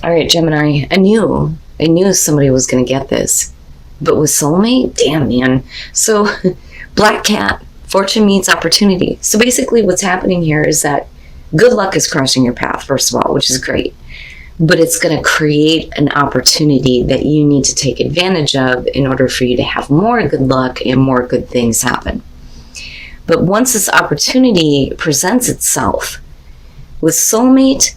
All right, Gemini, I knew somebody was going to get this. But with soulmate, damn, man. So, black cat, fortune meets opportunity. So basically what's happening here is that good luck is crossing your path, first of all, which is great. But it's going to create an opportunity that you need to take advantage of in order for you to have more good luck and more good things happen. But once this opportunity presents itself, with soulmate,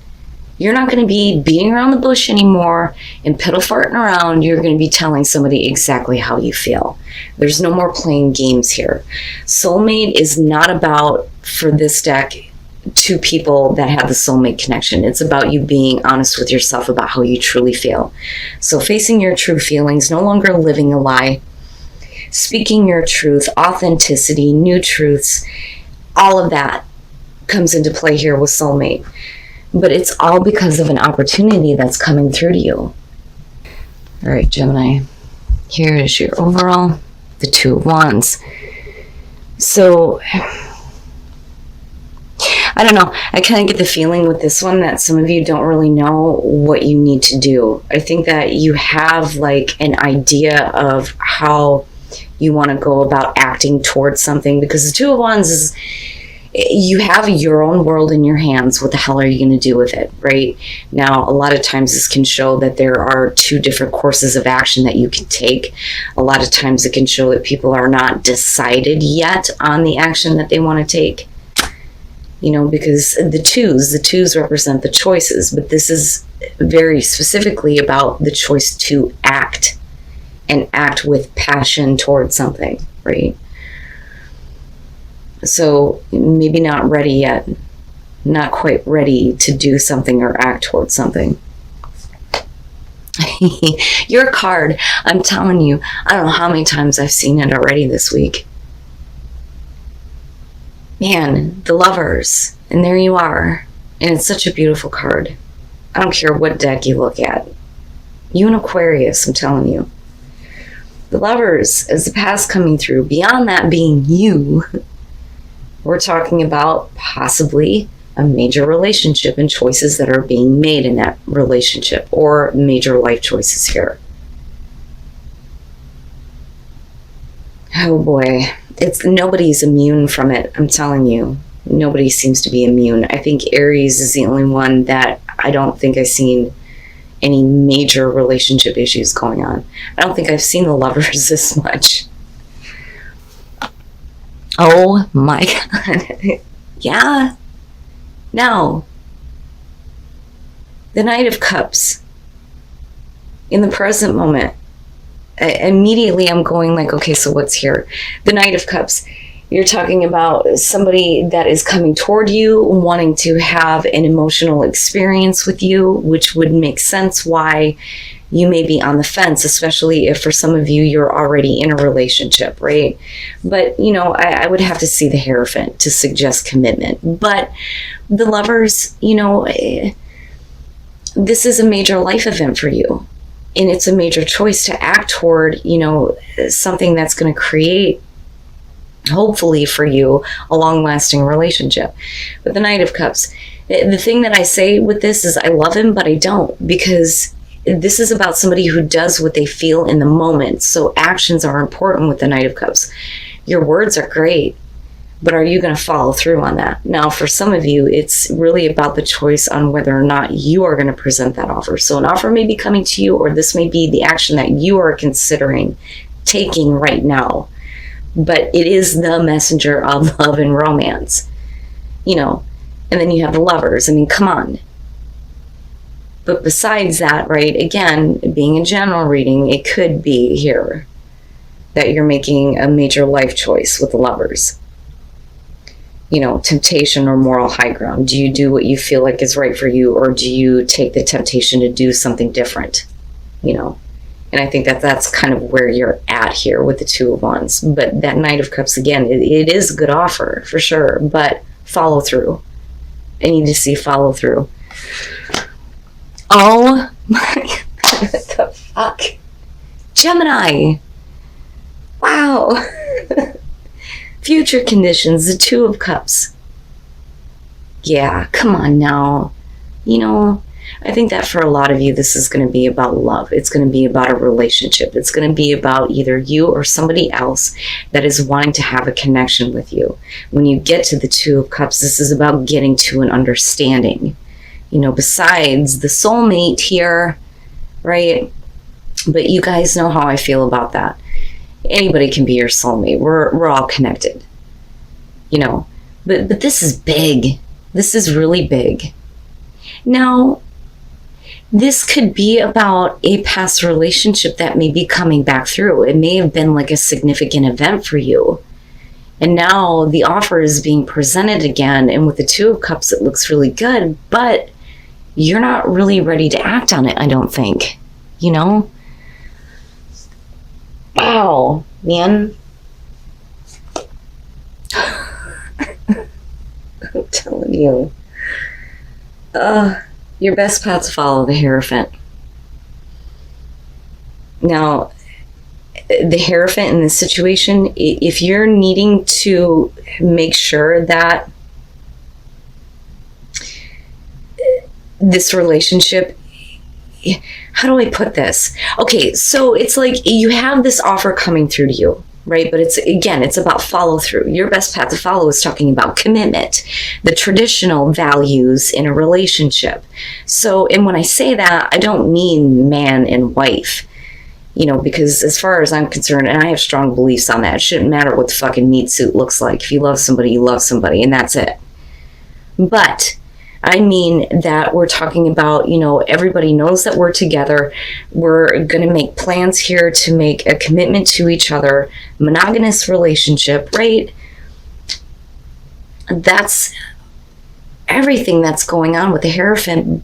you're not going to be beating around the bush anymore and piddle farting around. You're going to be telling somebody exactly how you feel. There's no more playing games here. Soulmate is not about, for this deck, two people that have the soulmate connection. It's about you being honest with yourself about how you truly feel. So facing your true feelings, no longer living a lie, speaking your truth, authenticity, new truths, all of that comes into play here with soulmate. But it's all because of an opportunity that's coming through to you. All right, Gemini, here is your overall, the Two of Wands. So, I don't know. I kind of get the feeling with this one that some of you don't really know what you need to do. I think that you have like an idea of how you want to go about acting towards something, because the Two of Wands is, you have your own world in your hands. What the hell are you going to do with it, right? Now, a lot of times this can show that there are two different courses of action that you can take. A lot of times it can show that people are not decided yet on the action that they want to take. You know, because the twos represent the choices, but this is very specifically about the choice to act and act with passion towards something, right? So maybe not ready yet, not quite ready to do something or act towards something. Your card, I'm telling you, I don't know how many times I've seen it already this week. Man, the Lovers, and there you are. And it's such a beautiful card. I don't care what deck you look at. You and Aquarius, I'm telling you. The Lovers is the past coming through. Beyond that being you, we're talking about possibly a major relationship and choices that are being made in that relationship, or major life choices here. Oh boy, nobody's immune from it. I'm telling you, nobody seems to be immune. I think Aries is the only one that I don't think I've seen any major relationship issues going on. I don't think I've seen the Lovers this much. Oh my God. Yeah. Now, the Knight of Cups. In the present moment, immediately I'm going like, okay, so what's here? The Knight of Cups. You're talking about somebody that is coming toward you, wanting to have an emotional experience with you, which would make sense why you may be on the fence, especially if for some of you, you're already in a relationship, right? But, you know, I would have to see the Hierophant to suggest commitment. But the Lovers, you know, this is a major life event for you. And it's a major choice to act toward, you know, something that's going to create, hopefully for you, a long-lasting relationship. But the Knight of Cups, the thing that I say with this is I love him, but I don't, because this is about somebody who does what they feel in the moment. So actions are important with the Knight of Cups. Your words are great, but are you going to follow through on that? Now, for some of you, it's really about the choice on whether or not you are going to present that offer. So an offer may be coming to you, or this may be the action that you are considering taking right now. But it is the messenger of love and romance, you know. And then you have the Lovers. I mean, come on. But besides that, right, again, being a general reading, it could be here that you're making a major life choice with the Lovers. You know, temptation or moral high ground. Do you do what you feel like is right for you, or do you take the temptation to do something different? You know, and I think that that's kind of where you're at here with the Two of Wands. But that Knight of Cups, again, it is a good offer for sure, but follow through. I need to see follow through. Oh my God, what the fuck? Gemini. Wow. Future conditions, the Two of Cups. Yeah, come on now. You know, I think that for a lot of you, this is going to be about love. It's going to be about a relationship. It's going to be about either you or somebody else that is wanting to have a connection with you. When you get to the Two of Cups, this is about getting to an understanding. You know, besides the soulmate here, right? But you guys know how I feel about that. Anybody can be your soulmate. We're all connected, you know. But this is big. This is really big. Now, this could be about a past relationship that may be coming back through. It may have been like a significant event for you. And now the offer is being presented again. And with the Two of Cups, it looks really good. But you're not really ready to act on it, I don't think. You know? Wow, man. I'm telling you. Your best path to follow the Hierophant. Now, the Hierophant in this situation, if you're needing to make sure that this relationship, how do I put this? Okay, so it's like you have this offer coming through to you, right? But it's about follow through. Your best path to follow is talking about commitment, the traditional values in a relationship. So, and when I say that, I don't mean man and wife, you know, because as far as I'm concerned, and I have strong beliefs on that, it shouldn't matter what the fucking meat suit looks like. If you love somebody, you love somebody, and that's it. But I mean that we're talking about, you know, everybody knows that we're together. We're going to make plans here to make a commitment to each other, monogamous relationship, right? That's everything that's going on with the Hierophant.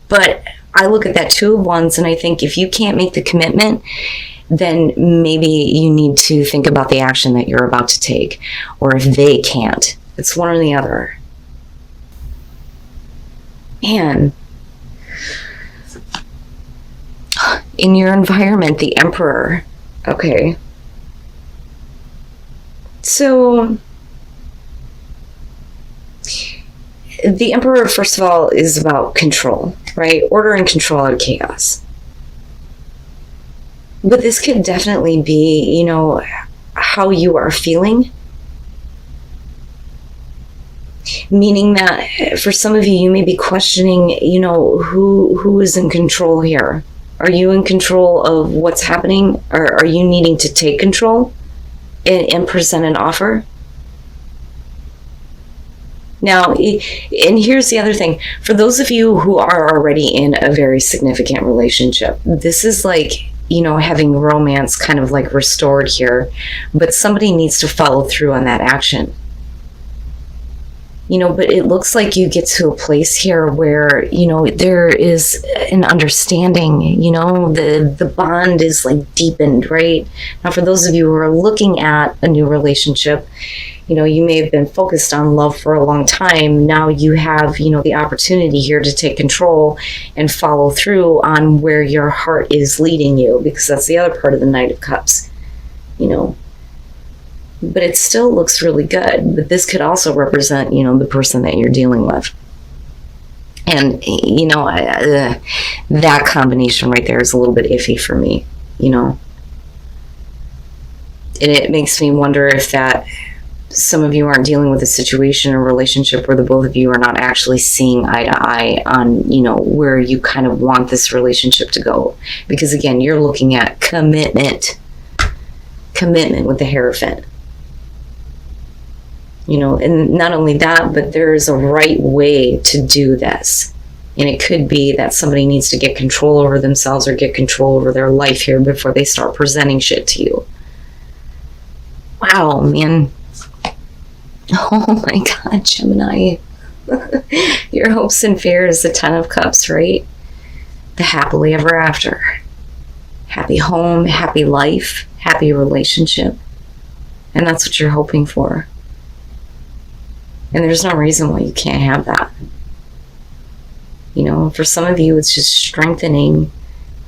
But I look at that Two of Wands and I think if you can't make the commitment, then maybe you need to think about the action that you're about to take. Or if they can't, it's one or the other. And in your environment, the Emperor. Okay. So the Emperor, first of all, is about control, right? Order and control out of chaos. But this could definitely be, you know, how you are feeling. Meaning that for some of you, you may be questioning, you know, who is in control here? Are you in control of what's happening? Or are you needing to take control and present an offer? Now, and here's the other thing. For those of you who are already in a very significant relationship, this is like, you know, having romance kind of like restored here. But somebody needs to follow through on that action. You know, but it looks like you get to a place here where, you know, there is an understanding, you know, the bond is like deepened, right? Now, for those of you who are looking at a new relationship, you know, you may have been focused on love for a long time. Now you have, you know, the opportunity here to take control and follow through on where your heart is leading you, because that's the other part of the Knight of Cups, you know. But it still looks really good. But this could also represent, you know, the person that you're dealing with. And, you know, that combination right there is a little bit iffy for me, you know. And it makes me wonder if that some of you aren't dealing with a situation or relationship where the both of you are not actually seeing eye to eye on, you know, where you kind of want this relationship to go. Because, again, you're looking at commitment with the Hierophant. You know, and not only that, but there is a right way to do this. And it could be that somebody needs to get control over themselves or get control over their life here before they start presenting shit to you. Wow, man. Oh my God, Gemini. Your hopes and fears, the Ten of Cups, right? The happily ever after. Happy home, happy life, happy relationship. And that's what you're hoping for. And there's no reason why you can't have that. You know, for some of you, it's just strengthening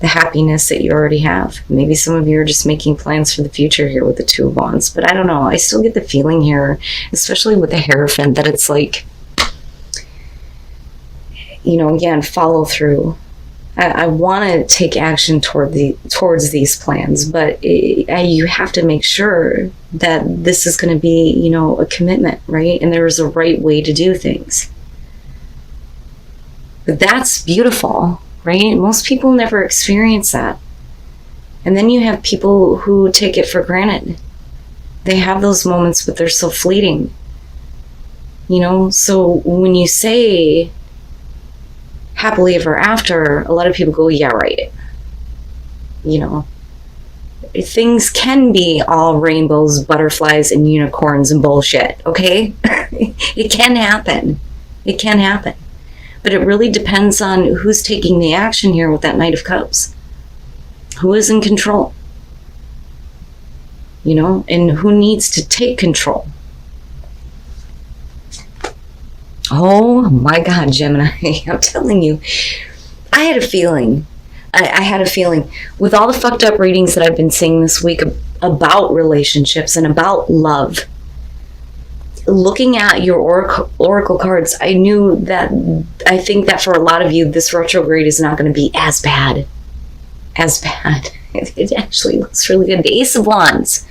the happiness that you already have. Maybe some of you are just making plans for the future here with the Two of Wands. But I don't know. I still get the feeling here, especially with the Hierophant, that it's like again, follow through. I want to take action towards these plans, but you have to make sure that this is going to be, a commitment, right? And there is a right way to do things. But that's beautiful, right? Most people never experience that. And then you have people who take it for granted. They have those moments, but they're so fleeting. So when you say happily ever after, a lot of people go, yeah, right. Things can be all rainbows, butterflies, and unicorns and bullshit, okay? It can happen. It can happen. But it really depends on who's taking the action here with that Knight of Cups. Who is in control? And who needs to take control? Oh my God, Gemini, I'm telling you, I had a feeling. I had a feeling with all the fucked up readings that I've been seeing this week about relationships and about love. Looking at your oracle cards, I think that for a lot of you, this retrograde is not going to be as bad. It actually looks really good. The Ace of Wands,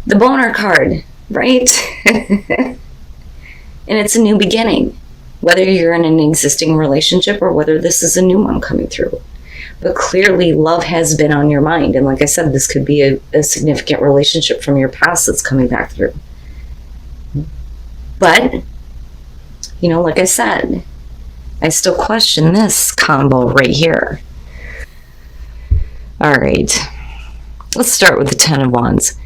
the boner card, right? And it's a new beginning, whether you're in an existing relationship or whether this is a new one coming through. But clearly love has been on your mind. And like I said, this could be a significant relationship from your past that's coming back through. But, like I said, I still question this combo right here. All right, let's start with the Ten of Wands.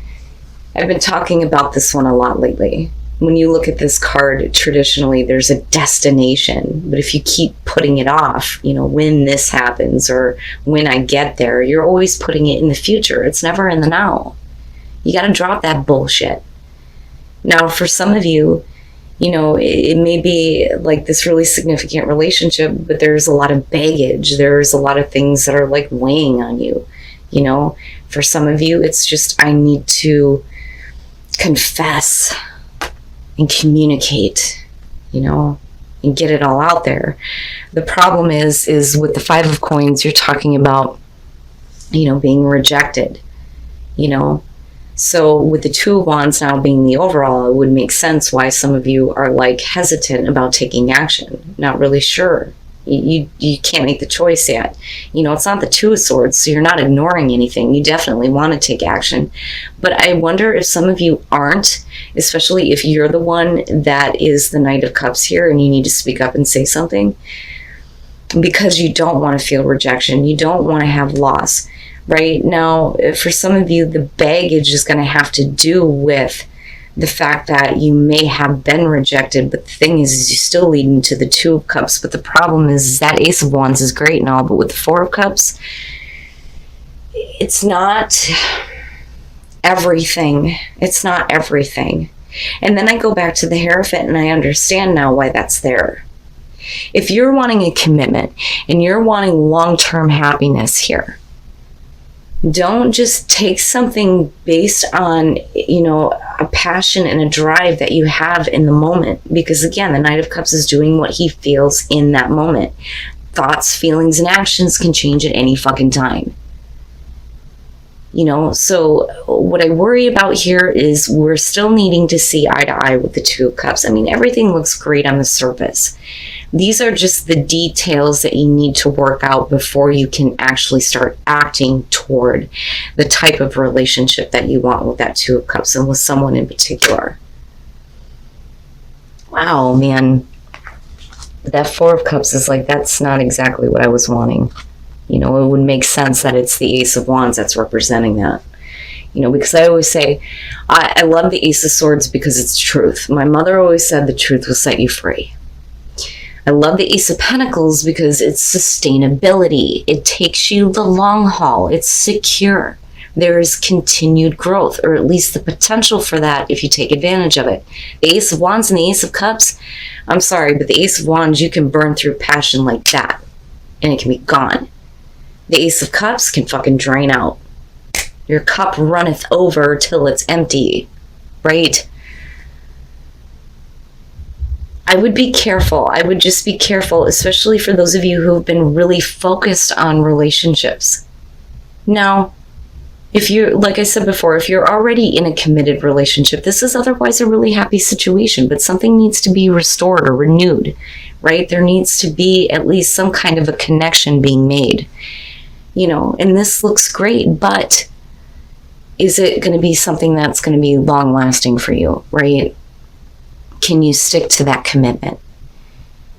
I've been talking about this one a lot lately. When you look at this card, traditionally, there's a destination. But if you keep putting it off, when this happens or when I get there, you're always putting it in the future. It's never in the now. You got to drop that bullshit. Now, for some of you, it may be like this really significant relationship, but there's a lot of baggage. There's a lot of things that are like weighing on you. For some of you, it's just, I need to confess and communicate, and get it all out there. The problem is with the Five of Coins, you're talking about, being rejected, So with the Two of Wands now being the overall, it would make sense why some of you are like hesitant about taking action, not really sure. You can't make the choice yet. It's not the Two of Swords, so you're not ignoring anything. You definitely want to take action. But I wonder if some of you aren't, especially if you're the one that is the Knight of Cups here and you need to speak up and say something, because you don't want to feel rejection. You don't want to have loss. Right now, for some of you, the baggage is going to have to do with the fact that you may have been rejected, but the thing is you're still leading to the Two of Cups. But the problem is that Ace of Wands is great and all, but with the Four of Cups, it's not everything. It's not everything. And then I go back to the Hierophant and I understand now why that's there. If you're wanting a commitment and you're wanting long-term happiness here, don't just take something based on, a passion and a drive that you have in the moment. Because again, the Knight of Cups is doing what he feels in that moment. Thoughts, feelings, and actions can change at any fucking time. So what I worry about here is we're still needing to see eye to eye with the Two of Cups. I mean, everything looks great on the surface. These are just the details that you need to work out before you can actually start acting toward the type of relationship that you want with that Two of Cups and with someone in particular. Wow, man. That Four of Cups is like, that's not exactly what I was wanting. It would make sense that it's the Ace of Wands that's representing that. Because I always say, I love the Ace of Swords because it's truth. My mother always said the truth will set you free. I love the Ace of Pentacles because it's sustainability. It takes you the long haul. It's secure. There is continued growth, or at least the potential for that if you take advantage of it. The Ace of Wands and the Ace of Cups, I'm sorry, but the Ace of Wands, you can burn through passion like that, and it can be gone. The Ace of Cups can fucking drain out. Your cup runneth over till it's empty, right? I would be careful. I would just be careful, especially for those of you who have been really focused on relationships. Now, if you're, like I said before, if you're already in a committed relationship, this is otherwise a really happy situation, but something needs to be restored or renewed, right? There needs to be at least some kind of a connection being made, and this looks great, but is it going to be something that's going to be long lasting for you, right? Can you stick to that commitment?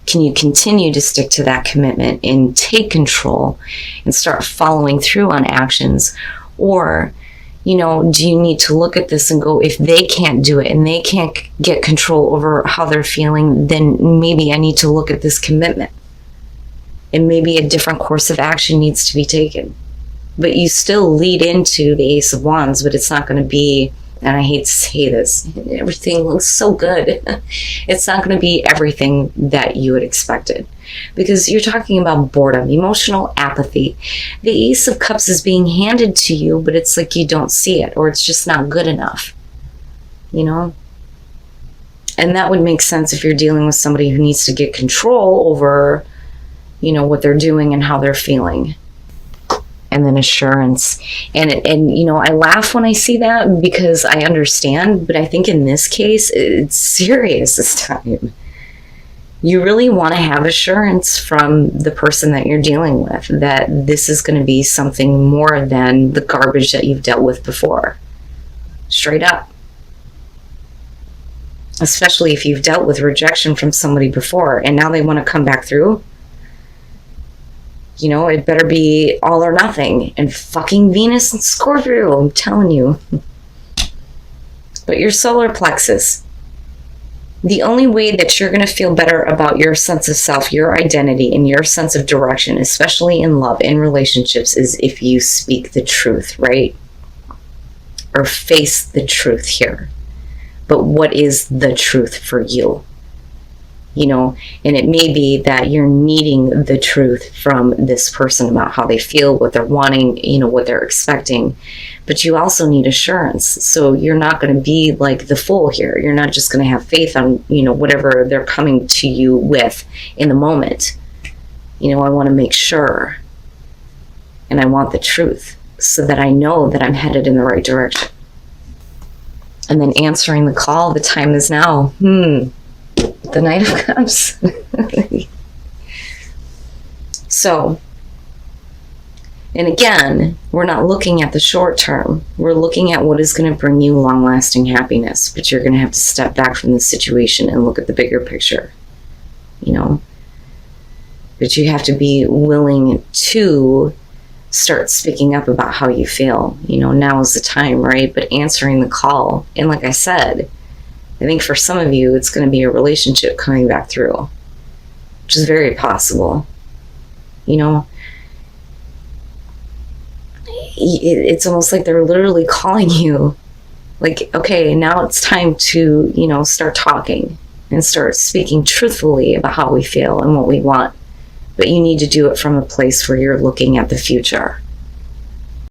Can you continue to stick to that commitment and take control and start following through on actions? Or, do you need to look at this and go, if they can't do it and they can't get control over how they're feeling, then maybe I need to look at this commitment. And maybe a different course of action needs to be taken. But you still lead into the Ace of Wands, but it's not going to be, and I hate to say this, everything looks so good. It's not going to be everything that you had expected, because you're talking about boredom, emotional apathy. The Ace of Cups is being handed to you, but it's like you don't see it, or it's just not good enough, And that would make sense if you're dealing with somebody who needs to get control over, what they're doing and how they're feeling. And then assurance. And I laugh when I see that because I understand, but I think in this case, it's serious this time. You really want to have assurance from the person that you're dealing with that this is going to be something more than the garbage that you've dealt with before. Straight up. Especially if you've dealt with rejection from somebody before and now they want to come back through. It better be all or nothing. And fucking Venus and Scorpio, I'm telling you. But your solar plexus, the only way that you're going to feel better about your sense of self, your identity, and your sense of direction, especially in love and relationships, is if you speak the truth, right? Or face the truth here. But what is the truth for you? And it may be that you're needing the truth from this person about how they feel, what they're wanting, what they're expecting. But you also need assurance. So you're not going to be like the fool here. You're not just going to have faith on, whatever they're coming to you with in the moment. I want to make sure. And I want the truth so that I know that I'm headed in the right direction. And then answering the call, the time is now. The Knight of Cups. So, and again, we're not looking at the short term. We're looking at what is going to bring you long-lasting happiness. But you're going to have to step back from the situation and look at the bigger picture. But you have to be willing to start speaking up about how you feel. Now is the time, right? But answering the call. And like I said, I think for some of you, it's going to be a relationship coming back through, which is very possible. It's almost like they're literally calling you like, okay, now it's time to, start talking and start speaking truthfully about how we feel and what we want. But you need to do it from a place where you're looking at the future.